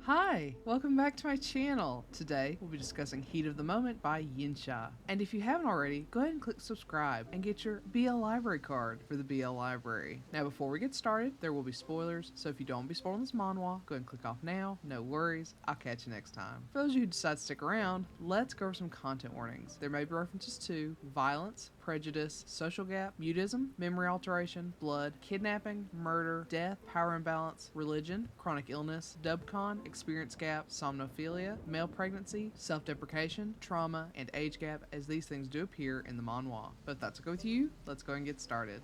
Hi, welcome back to my channel. Today, we'll be discussing Heat of the Moment by Yensha. And if you haven't already, go ahead and click subscribe and get your BL Library card for the BL Library. Now, before we get started, there will be spoilers, so if you don't want to be spoiled on this manhwa, go ahead and click off now. No worries, I'll catch you next time. For those of you who decide to stick around, let's go over some content warnings. There may be references to violence, prejudice, social gap, mutism, memory alteration, blood, kidnapping, murder, death, power imbalance, religion, chronic illness, dubcon, experience gap, somnophilia, male pregnancy, self-deprecation, trauma, and age gap, as these things do appear in the manhwa. But if that's okay with you, let's go and get started.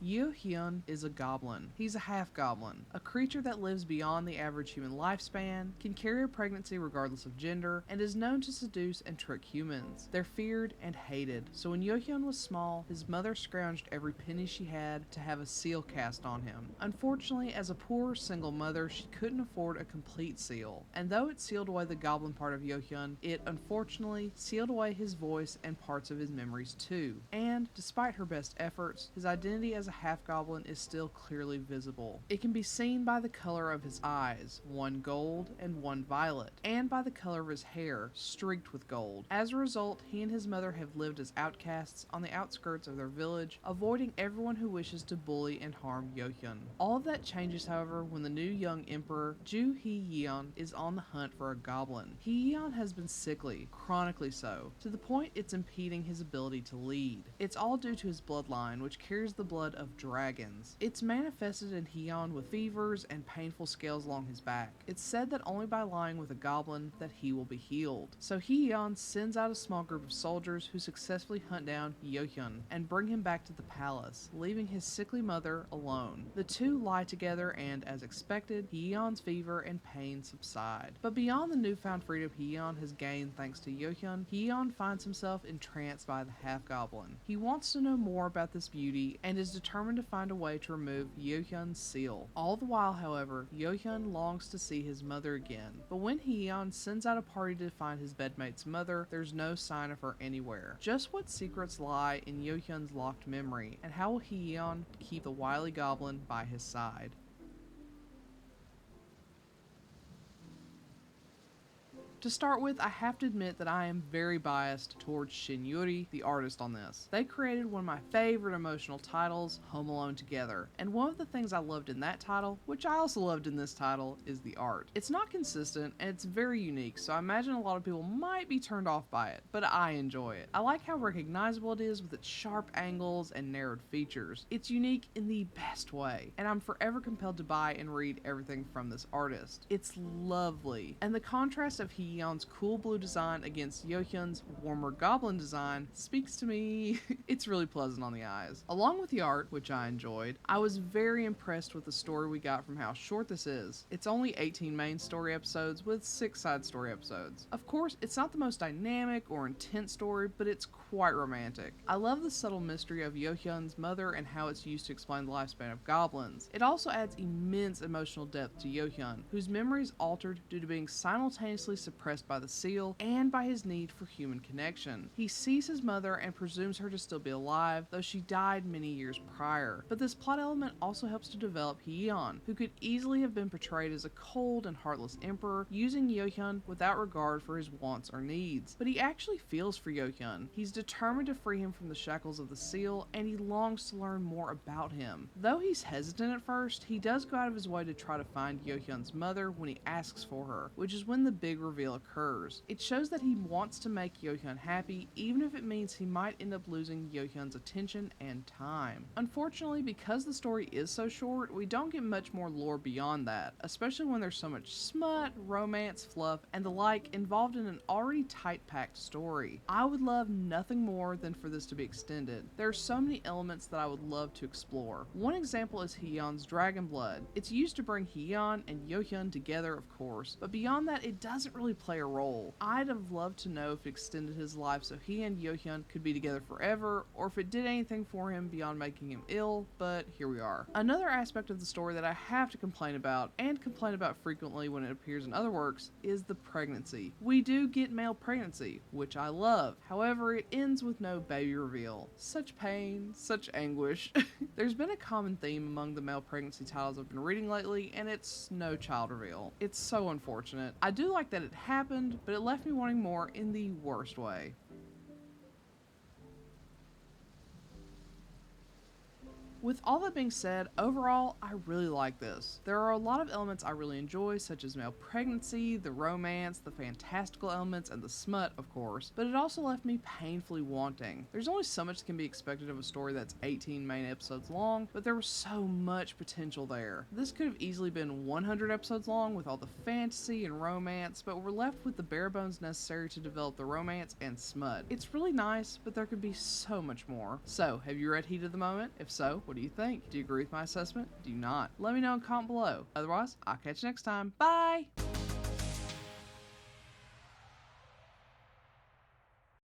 Hyun is a goblin. He's a half-goblin, a creature that lives beyond the average human lifespan, can carry a pregnancy regardless of gender, and is known to seduce and trick humans. They're feared and hated, so when Hyun was small, his mother scrounged every penny she had to have a seal cast on him. Unfortunately, as a poor single mother, she couldn't afford a complete seal, and though it sealed away the goblin part of Hyun, it unfortunately sealed away his voice and parts of his memories too. And despite her best efforts, his identity as a half-goblin is still clearly visible. It can be seen by the color of his eyes, one gold and one violet, and by the color of his hair, streaked with gold. As a result, he and his mother have lived as outcasts on the outskirts of their village, avoiding everyone who wishes to bully and harm Hyun. All of that changes, however, when the new young emperor, Ju Hee-yeon, is on the hunt for a goblin. Hee-yeon has been sickly, chronically so, to the point it's impeding his ability to lead. It's all due to his bloodline, which carries the blood of dragons. It's manifested in Hee-yeon with fevers and painful scales along his back. It's said that only by lying with a goblin that he will be healed. So Hee-yeon sends out a small group of soldiers who successfully hunt down Hyun and bring him back to the palace, leaving his sickly mother alone. The two lie together and, as expected, Hee-yeon's fever and pain subside. But beyond the newfound freedom Hee-yeon has gained thanks to Hyun, Hee-yeon finds himself entranced by the half-goblin. He wants to know more about this beauty and is determined to find a way to remove Hyun's seal. All the while, however, Hyun longs to see his mother again. But when Hyun sends out a party to find his bedmate's mother, there's no sign of her anywhere. Just what secrets lie in Hyun's locked memory, and how will Hyun keep the wily goblin by his side? To start with, I have to admit that I am very biased towards Shin Yuri, the artist on this. They created one of my favorite emotional titles, Home Alone Together, and one of the things I loved in that title, which I also loved in this title, is the art. It's not consistent, and it's very unique, so I imagine a lot of people might be turned off by it, but I enjoy it. I like how recognizable it is with its sharp angles and narrowed features. It's unique in the best way, and I'm forever compelled to buy and read everything from this artist. It's lovely, and the contrast of Hyun's cool blue design against Hyun's warmer goblin design speaks to me. It's really pleasant on the eyes. Along with the art, which I enjoyed, I was very impressed with the story we got from how short this is. It's only 18 main story episodes with 6 side story episodes. Of course, it's not the most dynamic or intense story, but it's quite romantic. I love the subtle mystery of Hyun's mother and how it's used to explain the lifespan of goblins. It also adds immense emotional depth to Hyun, whose memory is altered due to being simultaneously suppressed by the seal and by his need for human connection. He sees his mother and presumes her to still be alive, though she died many years prior. But this plot element also helps to develop Hyun, who could easily have been portrayed as a cold and heartless emperor, using Hyun without regard for his wants or needs. But he actually feels for Hyun. He's determined to free him from the shackles of the seal, and he longs to learn more about him. Though he's hesitant at first, he does go out of his way to try to find Hyun's mother when he asks for her, which is when the big reveal occurs. It shows that he wants to make Hyun happy, even if it means he might end up losing Hyun's attention and time. Unfortunately, because the story is so short, we don't get much more lore beyond that, especially when there's so much smut, romance, fluff, and the like involved in an already tight-packed story. I would love nothing more than for this to be extended. There are so many elements that I would love to explore. One example is Hyun's dragon blood. It's used to bring Hyun and Hyun together, of course, but beyond that, it doesn't really play a role. I'd have loved to know if it extended his life so he and Yohyun could be together forever, or if it did anything for him beyond making him ill, but here we are. Another aspect of the story that I have to complain about, and complain about frequently when it appears in other works, is the pregnancy. We do get male pregnancy, which I love. However, it ends with no baby reveal. Such pain, such anguish. There's been a common theme among the male pregnancy titles I've been reading lately, and it's no child reveal. It's so unfortunate. I do like that it happened, but it left me wanting more in the worst way. With all that being said, overall, I really like this. There are a lot of elements I really enjoy, such as male pregnancy, the romance, the fantastical elements, and the smut, of course, but it also left me painfully wanting. There's only so much that can be expected of a story that's 18 main episodes long, but there was so much potential there. This could have easily been 100 episodes long with all the fantasy and romance, but we're left with the bare bones necessary to develop the romance and smut. It's really nice, but there could be so much more. So, have you read Heat of the Moment? If so, what do you think? Do you agree with my assessment? Do you not? Let me know in comment below. Otherwise, I'll catch you next time. Bye!